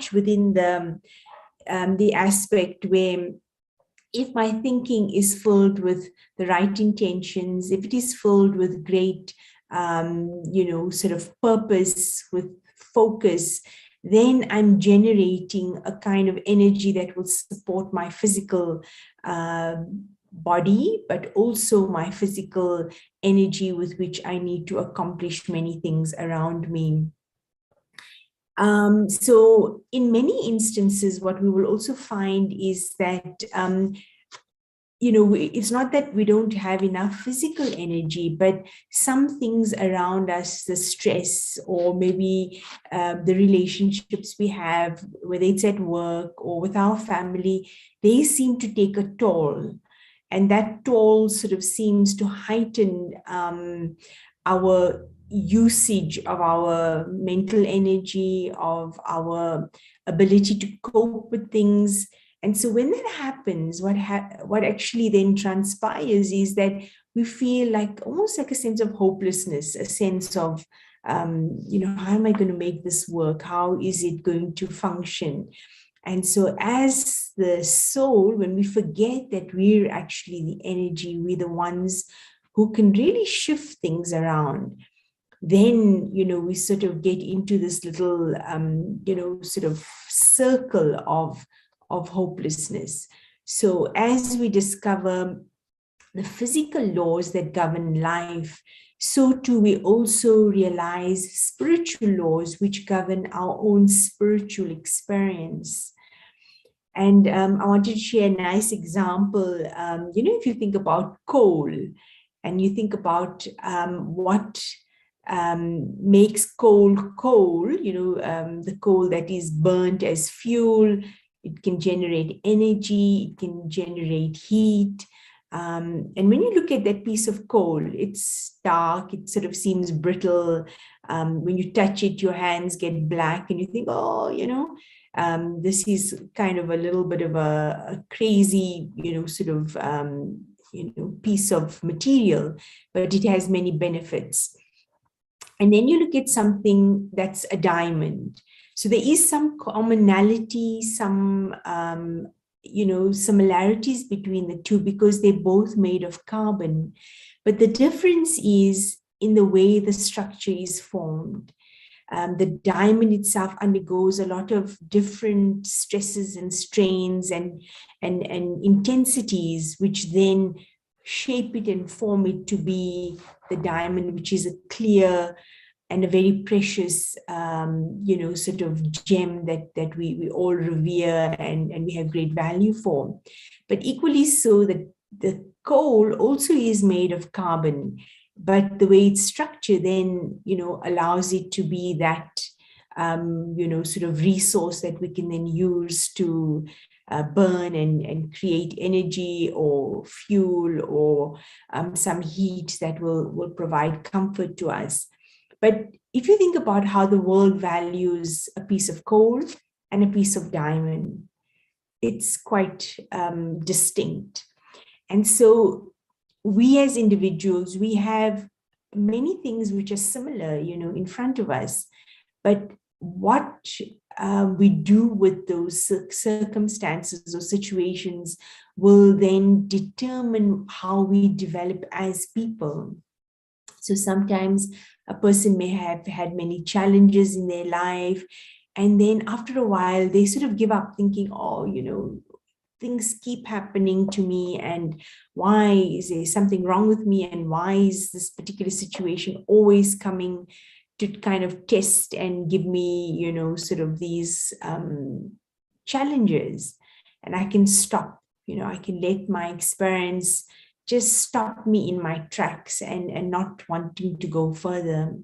much within the aspect where if my thinking is filled with the right intentions, if it is filled with great, sort of purpose, with focus, then I'm generating a kind of energy that will support my physical body, but also my physical energy with which I need to accomplish many things around me. So in many instances, what we will also find is that, it's not that we don't have enough physical energy, but some things around us, the stress, or maybe the relationships we have, whether it's at work or with our family, they seem to take a toll. And that toll sort of seems to heighten our usage of our mental energy, of our ability to cope with things. And so when that happens, what actually then transpires is that we feel like almost like a sense of hopelessness, a sense of, how am I going to make this work? How is it going to function? And so as the soul, when we forget that we're actually the energy, we're the ones who can really shift things around, then, we sort of get into this little, sort of circle of hopelessness. So as we discover the physical laws that govern life, so too we also realize spiritual laws which govern our own spiritual experience. And I wanted to share a nice example. If you think about coal and you think about what makes coal, the coal that is burnt as fuel, it can generate energy, it can generate heat. And when you look at that piece of coal, it's dark, it sort of seems brittle. When you touch it, your hands get black and you think, this is kind of a little bit of a crazy, piece of material, but it has many benefits. And then you look at something that's a diamond. So there is some commonality, some, similarities between the two because they're both made of carbon. But the difference is in the way the structure is formed. The diamond itself undergoes a lot of different stresses and strains and intensities, which then shape it and form it to be the diamond, which is a clear and a very precious, sort of gem that we all revere and we have great value for. But equally so, that the coal also is made of carbon, but the way it's structured then, allows it to be that, sort of resource that we can then use to burn and create energy or fuel or some heat that will provide comfort to us. But if you think about how the world values a piece of coal and a piece of diamond, it's quite distinct. And so we as individuals, we have many things which are similar, in front of us. But what we do with those circumstances or situations will then determine how we develop as people. So sometimes a person may have had many challenges in their life, and then after a while, they sort of give up thinking, things keep happening to me, and why is there something wrong with me, and why is this particular situation always coming to kind of test and give me, sort of these challenges. And I can stop, I can let my experience just stop me in my tracks and not wanting to go further.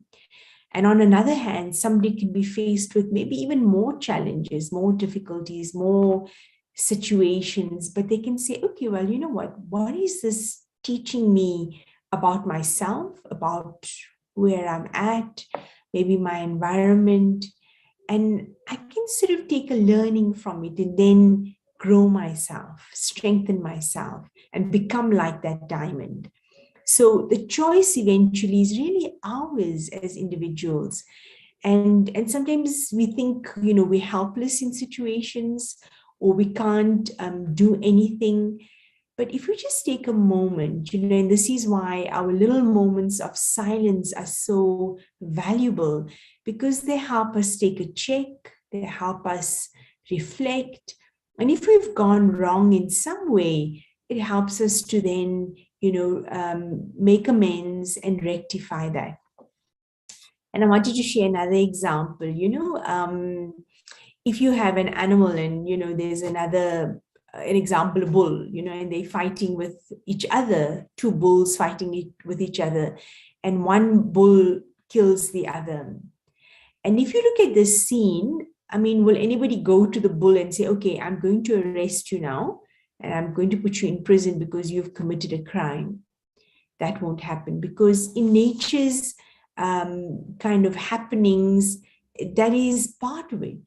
And on another hand, somebody can be faced with maybe even more challenges, more difficulties, more situations, but they can say, okay, well, you know what is this teaching me about myself, about where I'm at, maybe my environment, and I can sort of take a learning from it and then grow myself, strengthen myself, and become like that diamond. So the choice eventually is really ours as individuals. And sometimes we think, we're helpless in situations, or we can't do anything. But if we just take a moment, and this is why our little moments of silence are so valuable, because they help us take a check, they help us reflect. And if we've gone wrong in some way, it helps us to then, make amends and rectify that. And I wanted to share another example. If you have an animal and, there's an example, a bull, and they're fighting with each other, two bulls fighting with each other, and one bull kills the other. And if you look at this scene, I mean, will anybody go to the bull and say, okay, I'm going to arrest you now, and I'm going to put you in prison because you've committed a crime? That won't happen, because in nature's kind of happenings, that is part of it,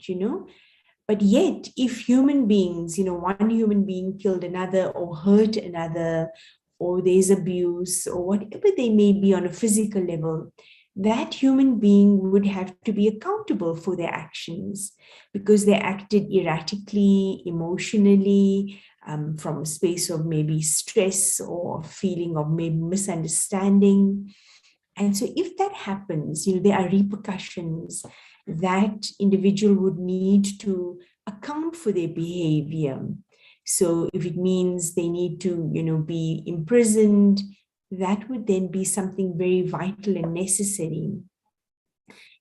But yet, if human beings, one human being killed another or hurt another, or there's abuse or whatever they may be on a physical level, that human being would have to be accountable for their actions, because they acted erratically, emotionally, from a space of maybe stress or feeling of maybe misunderstanding. And so if that happens, there are repercussions. That individual would need to account for their behavior. So if it means they need to, be imprisoned, that would then be something very vital and necessary.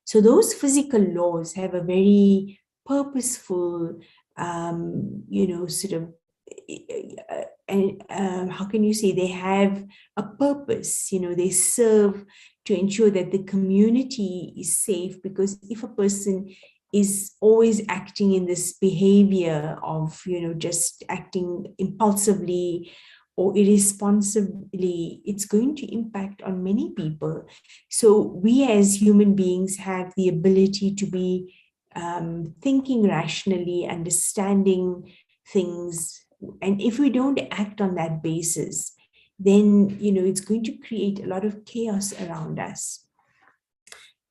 So those physical laws have a very purposeful, sort of, and how can you say, they have a purpose, they serve to ensure that the community is safe. Because if a person is always acting in this behavior of, just acting impulsively or irresponsibly, it's going to impact on many people. So we as human beings have the ability to be thinking rationally, understanding things. And if we don't act on that basis, then, it's going to create a lot of chaos around us.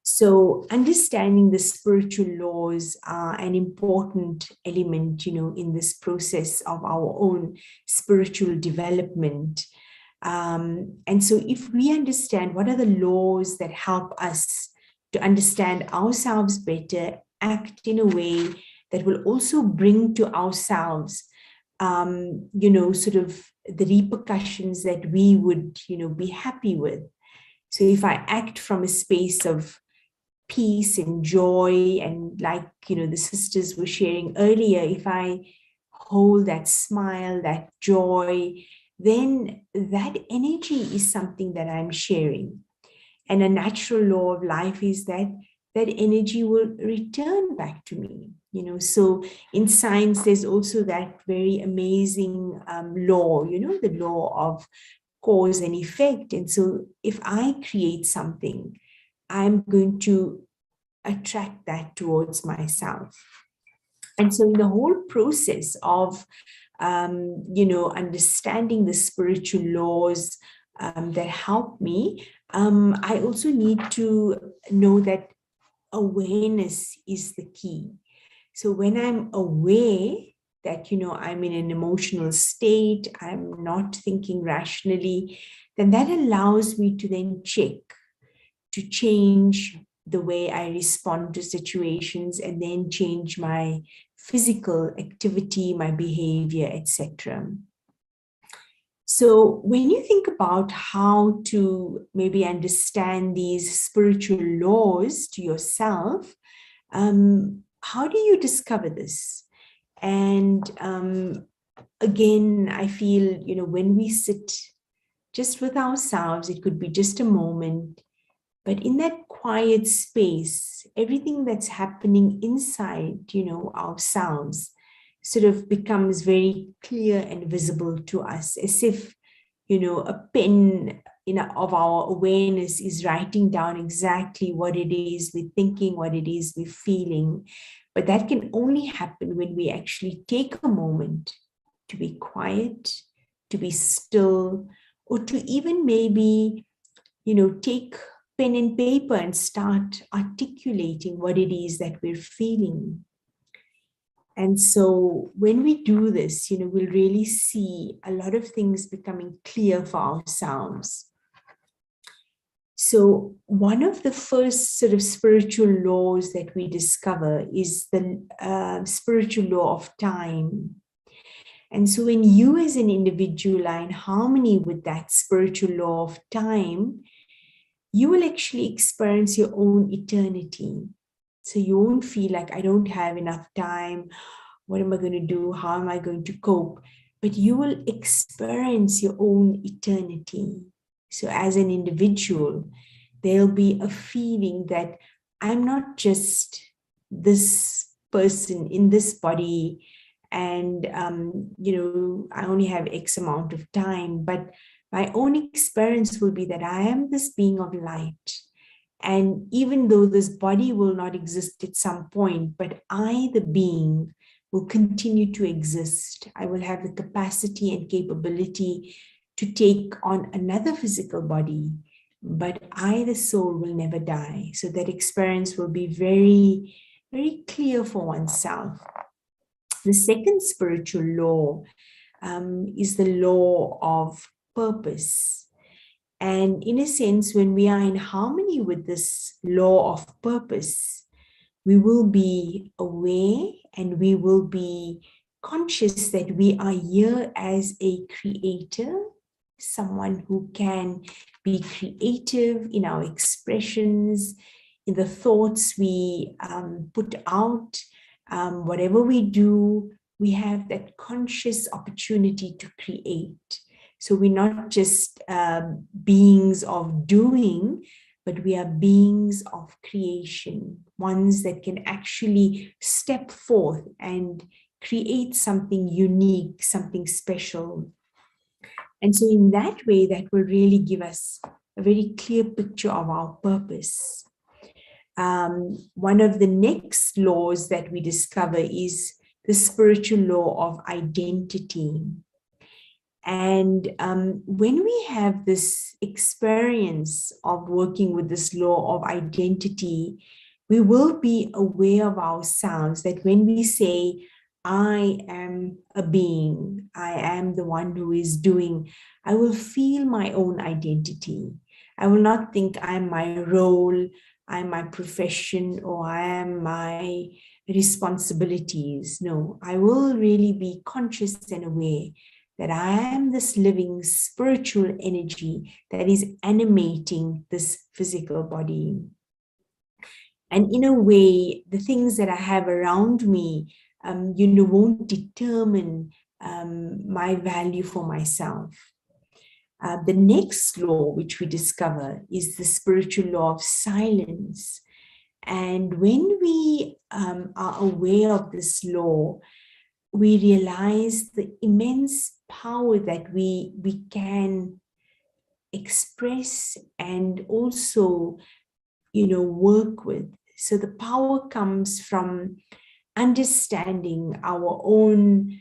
So understanding the spiritual laws are an important element, in this process of our own spiritual development. And so if we understand what are the laws that help us to understand ourselves better, act in a way that will also bring to ourselves, sort of the repercussions that we would, be happy with. So if I act from a space of peace and joy, and like, the sisters were sharing earlier, if I hold that smile, that joy, then that energy is something that I'm sharing. And a natural law of life is that that energy will return back to me. So in science, there's also that very amazing law, the law of cause and effect. And so if I create something, I'm going to attract that towards myself. And so in the whole process of, understanding the spiritual laws that help me, I also need to know that awareness is the key. So when I'm aware that, I'm in an emotional state, I'm not thinking rationally, then that allows me to then check, to change the way I respond to situations, and then change my physical activity, my behavior, etc. So when you think about how to maybe understand these spiritual laws to yourself, how do you discover this? And again, I feel, when we sit just with ourselves, it could be just a moment, but in that quiet space, everything that's happening inside, ourselves sort of becomes very clear and visible to us, as if, a pen of our awareness is writing down exactly what it is we're thinking, what it is we're feeling. But that can only happen when we actually take a moment to be quiet, to be still, or to even maybe, take pen and paper and start articulating what it is that we're feeling. And so when we do this, we'll really see a lot of things becoming clear for ourselves. So one of the first sort of spiritual laws that we discover is the spiritual law of time. And so when you as an individual are in harmony with that spiritual law of time, you will actually experience your own eternity. So you won't feel like, I don't have enough time. What am I going to do? How am I going to cope? But you will experience your own eternity. So as an individual, there'll be a feeling that I'm not just this person in this body and, I only have X amount of time, but my own experience will be that I am this being of light. And even though this body will not exist at some point, but I, the being, will continue to exist. I will have the capacity and capability to take on another physical body, but I, the soul, will never die. So that experience will be very, very clear for oneself. The second spiritual law is the law of purpose. And in a sense, when we are in harmony with this law of purpose, we will be aware and we will be conscious that we are here as a creator, someone who can be creative in our expressions, in the thoughts we put out, whatever we do, we have that conscious opportunity to create. So we're not just beings of doing, but we are beings of creation, ones that can actually step forth and create something unique, something special. And so in that way, that will really give us a very clear picture of our purpose. One of the next laws that we discover is the spiritual law of identity. And when we have this experience of working with this law of identity, we will be aware of ourselves that when we say, I am a being, I am the one who is doing, I will feel my own identity. I will not think I'm my role, I'm my profession, or I am my responsibilities. No, I will really be conscious and aware that I am this living spiritual energy that is animating this physical body. And in a way, the things that I have around me, won't determine my value for myself. The next law which we discover is the spiritual law of silence. And when we are aware of this law, we realize the immense power that we can express and also, work with. So the power comes from understanding our own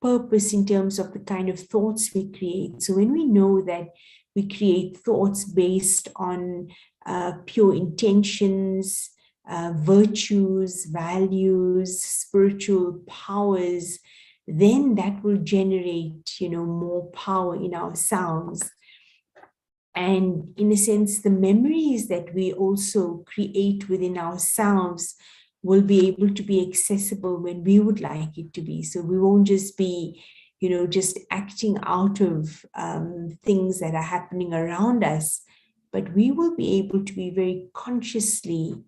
purpose in terms of the kind of thoughts we create. So when we know that we create thoughts based on pure intentions, virtues, values, spiritual powers, then that will generate, more power in ourselves. And in a sense, the memories that we also create within ourselves will be able to be accessible when we would like it to be. So we won't just be, just acting out of things that are happening around us, but we will be able to be very consciously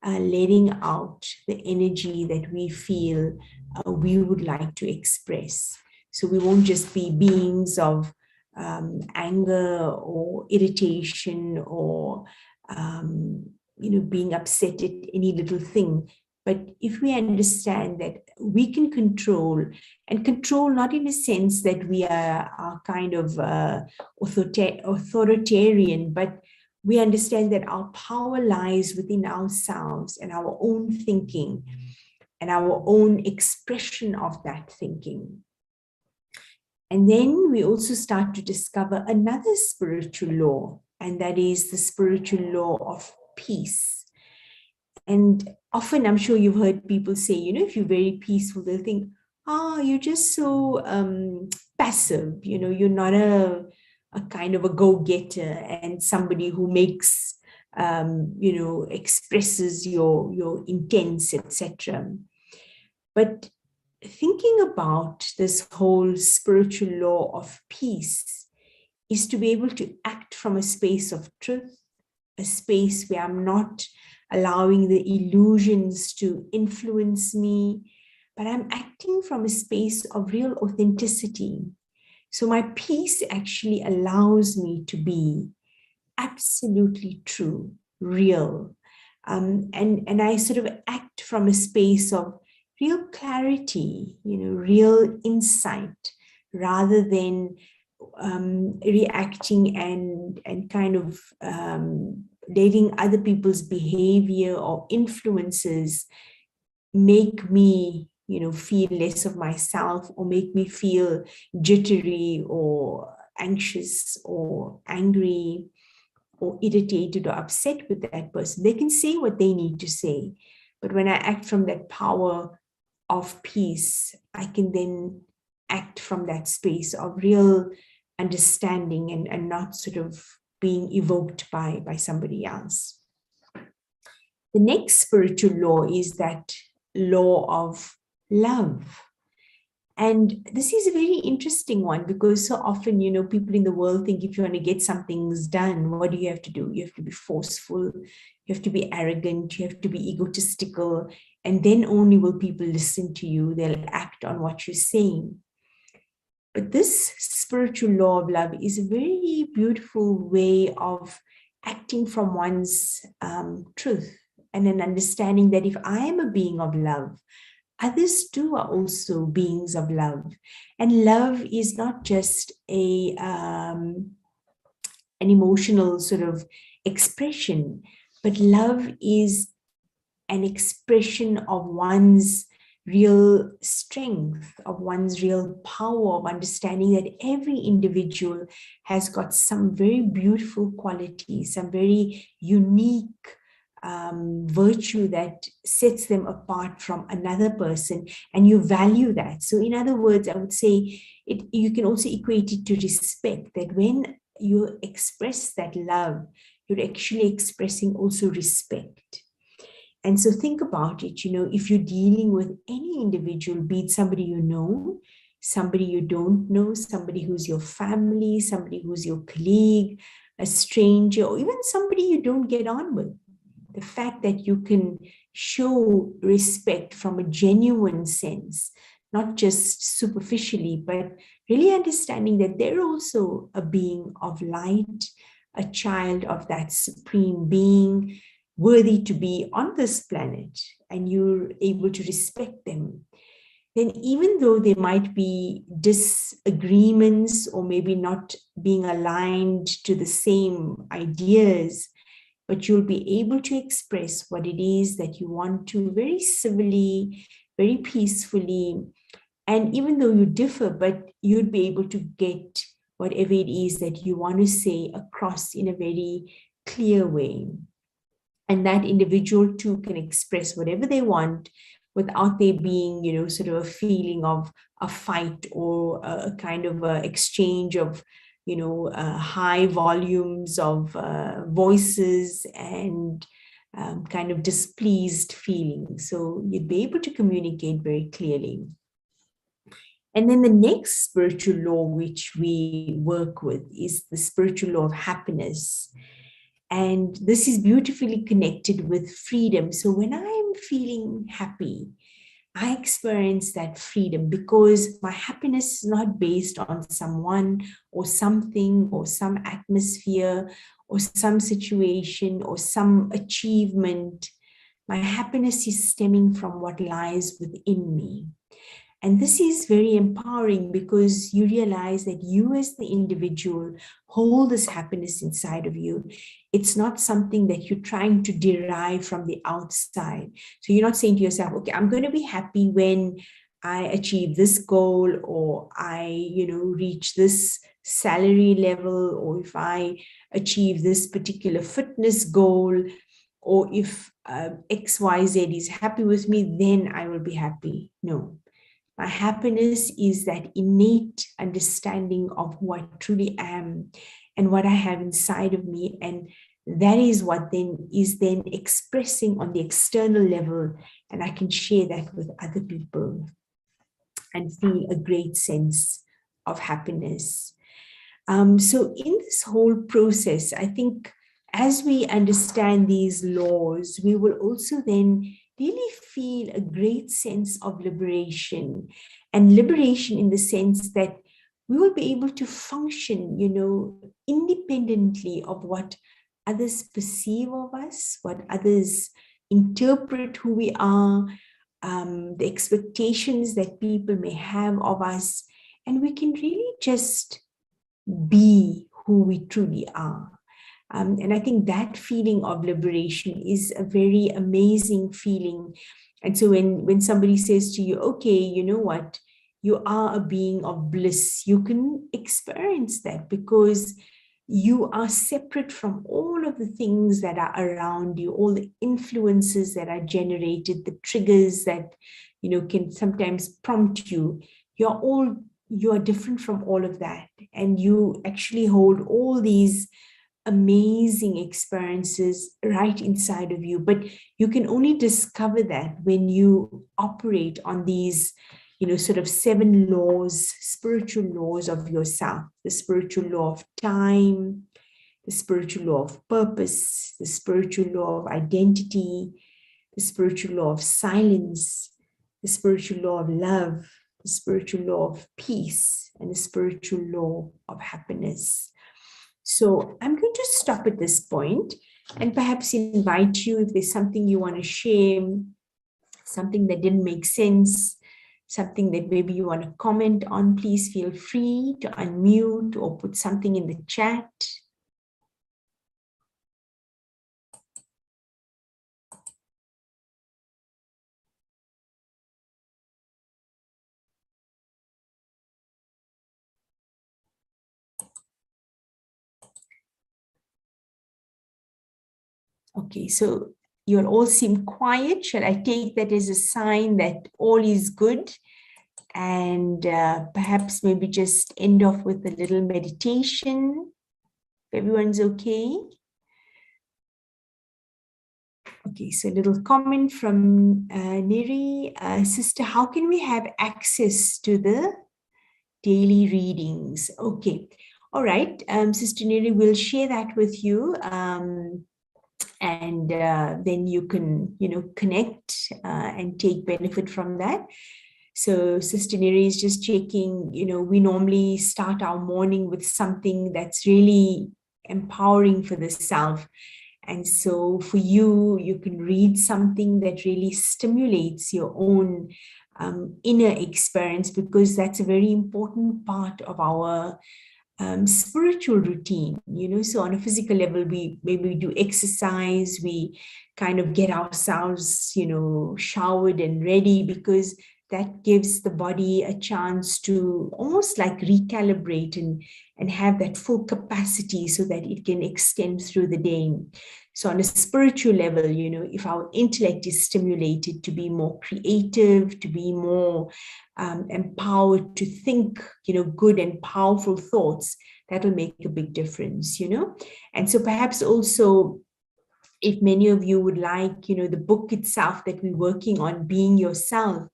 letting out the energy that we feel we would like to express. So we won't just be beings of anger or irritation or, being upset at any little thing. But if we understand that we can control, and control not in a sense that we are kind of authoritarian, but we understand that our power lies within ourselves and our own thinking and our own expression of that thinking. And then we also start to discover another spiritual law, and that is the spiritual law of peace. And often I'm sure you've heard people say, if you're very peaceful, they'll think, you're just so passive, you're not a kind of a go-getter and somebody who makes, expresses your intents, etc. But thinking about this whole spiritual law of peace is to be able to act from a space of truth, a space where I'm not allowing the illusions to influence me, but I'm acting from a space of real authenticity. So my peace actually allows me to be absolutely true, real. And I sort of act from a space of real clarity, real insight, rather than reacting and kind of letting other people's behavior or influences make me, feel less of myself, or make me feel jittery or anxious or angry or irritated or upset with that person. They can say what they need to say, but when I act from that power of peace, I can then act from that space of real understanding and not sort of being evoked by somebody else. The next spiritual law is that law of love. And this is a very interesting one, because so often, people in the world think if you want to get some things done, what do? You have to be forceful, you have to be arrogant, you have to be egotistical, and then only will people listen to you, they'll act on what you're saying. But this spiritual law of love is a very beautiful way of acting from one's truth, and an understanding that if I am a being of love, others too are also beings of love. And love is not just an emotional sort of expression, but love is an expression of one's real strength, of one's real power, of understanding that every individual has got some very beautiful qualities, some very unique virtue that sets them apart from another person, and you value that. So in other words, I would say you can also equate it to respect, that when you express that love, you're actually expressing also respect. And so think about it, if you're dealing with any individual, be it somebody you know, somebody you don't know, somebody who's your family, somebody who's your colleague, a stranger, or even somebody you don't get on with, the fact that you can show respect from a genuine sense, not just superficially, but really understanding that they're also a being of light, a child of that supreme being, worthy to be on this planet, and you're able to respect them, then even though there might be disagreements or maybe not being aligned to the same ideas, but you'll be able to express what it is that you want to very civilly, very peacefully. And even though you differ, but you'd be able to get whatever it is that you want to say across in a very clear way. And that individual too can express whatever they want without there being, sort of a feeling of a fight or a kind of a exchange of high volumes of voices and kind of displeased feelings. So you'd be able to communicate very clearly. And then the next spiritual law which we work with is the spiritual law of happiness. And this is beautifully connected with freedom. So when I'm feeling happy, I experience that freedom because my happiness is not based on someone or something or some atmosphere or some situation or some achievement. My happiness is stemming from what lies within me. And this is very empowering because you realize that you as the individual hold this happiness inside of you. It's not something that you're trying to derive from the outside. So you're not saying to yourself, okay, I'm going to be happy when I achieve this goal, or I, reach this salary level, or if I achieve this particular fitness goal, or if XYZ is happy with me, then I will be happy. No, my happiness is that innate understanding of who I truly am and what I have inside of me. And that is what then is then expressing on the external level. And I can share that with other people and feel a great sense of happiness. So in this whole process, I think as we understand these laws, we will also then really feel a great sense of liberation, and liberation in the sense that we will be able to function, independently of what others perceive of us, what others interpret who we are, the expectations that people may have of us, and we can really just be who we truly are. And I think that feeling of liberation is a very amazing feeling. And so when somebody says to you, okay, you know what, you are a being of bliss, you can experience that because you are separate from all of the things that are around you, all the influences that are generated, the triggers that, can sometimes prompt you. You are different from all of that. And you actually hold all these amazing experiences right inside of you. But you can only discover that when you operate on these, sort of 7 laws, spiritual laws of yourself: the spiritual law of time, the spiritual law of purpose, the spiritual law of identity, the spiritual law of silence, the spiritual law of love, the spiritual law of peace, and the spiritual law of happiness. So I'm going to stop at this point and perhaps invite you, if there's something you want to share, something that didn't make sense, something that maybe you want to comment on, please feel free to unmute or put something in the chat. Okay, so you all seem quiet. Shall I take that as a sign that all is good? And perhaps maybe just end off with a little meditation. If everyone's okay. Okay, so a little comment from Neri. Sister, how can we have access to the daily readings? Okay, all right. Sister Neri, we'll share that with you. And then you can, connect and take benefit from that. So Sister Neri is just checking, we normally start our morning with something that's really empowering for the self. And so for you, you can read something that really stimulates your own inner experience, because that's a very important part of our spiritual routine. So on a physical level, we do exercise, we kind of get ourselves, showered and ready, because that gives the body a chance to almost like recalibrate and have that full capacity so that it can extend through the day. So on a spiritual level, if our intellect is stimulated to be more creative, to be more empowered to think, good and powerful thoughts, that will make a big difference, And so perhaps also, if many of you would like, the book itself that we're working on, Being Yourself,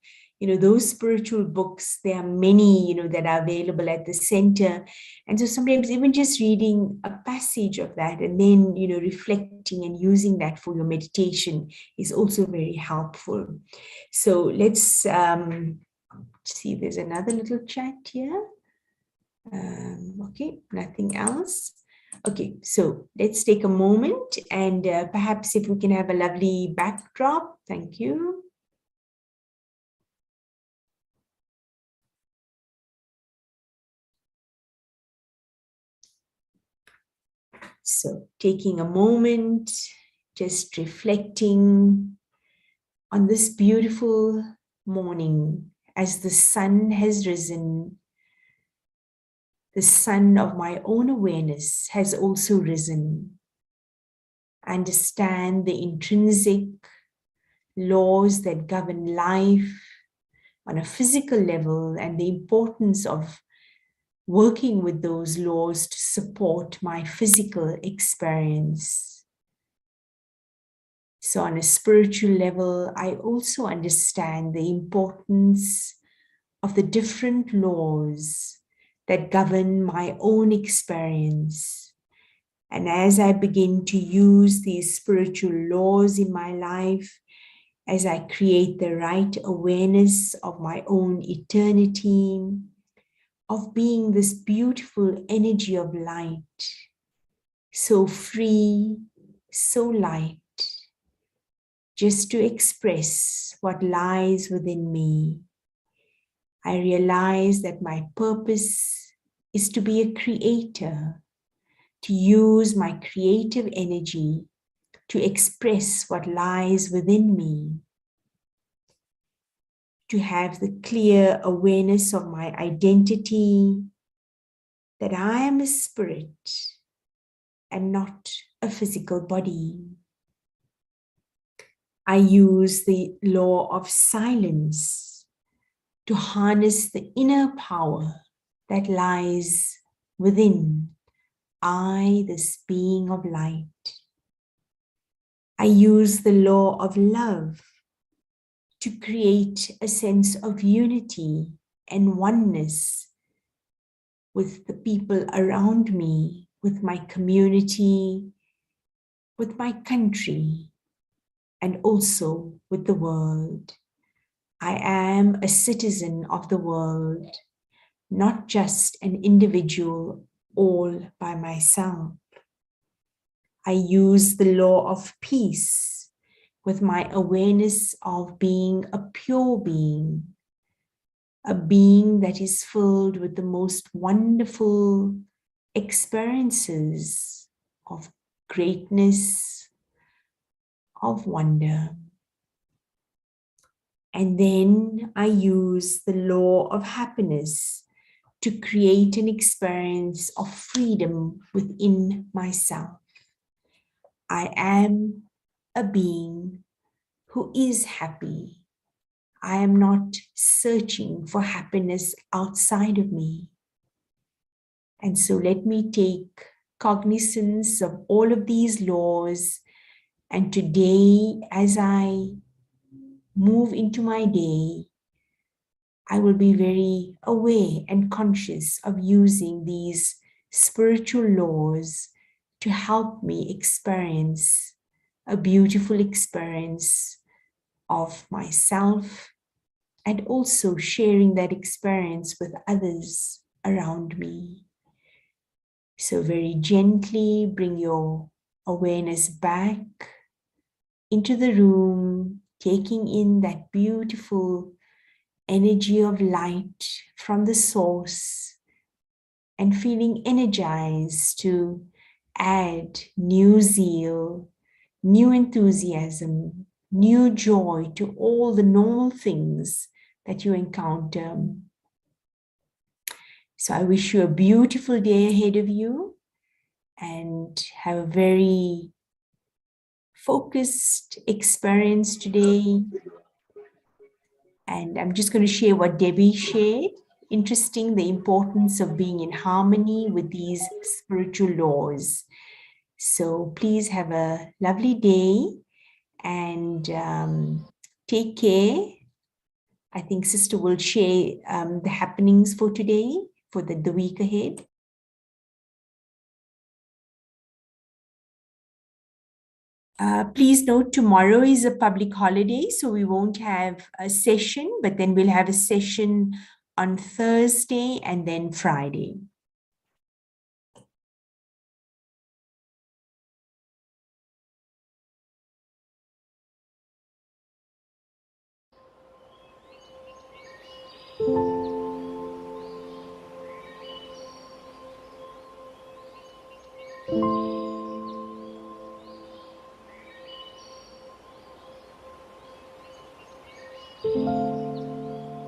those spiritual books, there are many, that are available at the center. And so sometimes even just reading a passage of that and then, reflecting and using that for your meditation is also very helpful. So let's see, there's another little chat here. Okay, nothing else. Okay, so let's take a moment and perhaps if we can have a lovely backdrop. Thank you. So taking a moment, just reflecting on this beautiful morning as the sun has risen, the sun of my own awareness has also risen. I understand the intrinsic laws that govern life on a physical level and the importance of working with those laws to support my physical experience. So on a spiritual level, I also understand the importance of the different laws that govern my own experience. And as I begin to use these spiritual laws in my life, as I create the right awareness of my own eternity, of being this beautiful energy of light, so free, so light, just to express what lies within me, I realize that my purpose is to be a creator, to use my creative energy to express what lies within me, to have the clear awareness of my identity, that I am a spirit and not a physical body. I use the law of silence to harness the inner power that lies within I, this being of light. I use the law of love to create a sense of unity and oneness with the people around me, with my community, with my country, and also with the world. I am a citizen of the world, not just an individual all by myself. I use the law of peace with my awareness of being a pure being, a being that is filled with the most wonderful experiences of greatness, of wonder. And then I use the law of happiness to create an experience of freedom within myself. I am a being who is happy. I am not searching for happiness outside of me. And so let me take cognizance of all of these laws. And today, as I move into my day, I will be very aware and conscious of using these spiritual laws to help me experience a beautiful experience of myself and also sharing that experience with others around me. So very gently bring your awareness back into the room, taking in that beautiful energy of light from the source and feeling energized to add new zeal, new enthusiasm, new joy to all the normal things that you encounter. So I wish you a beautiful day ahead of you and have a very focused experience today. And I'm just going to share what Debbie shared. Interesting, the importance of being in harmony with these spiritual laws. So please have a lovely day and take care. I think Sister will share the happenings for today, for the week ahead. Please note tomorrow is a public holiday, so we won't have a session, but then we'll have a session on Thursday and then Friday.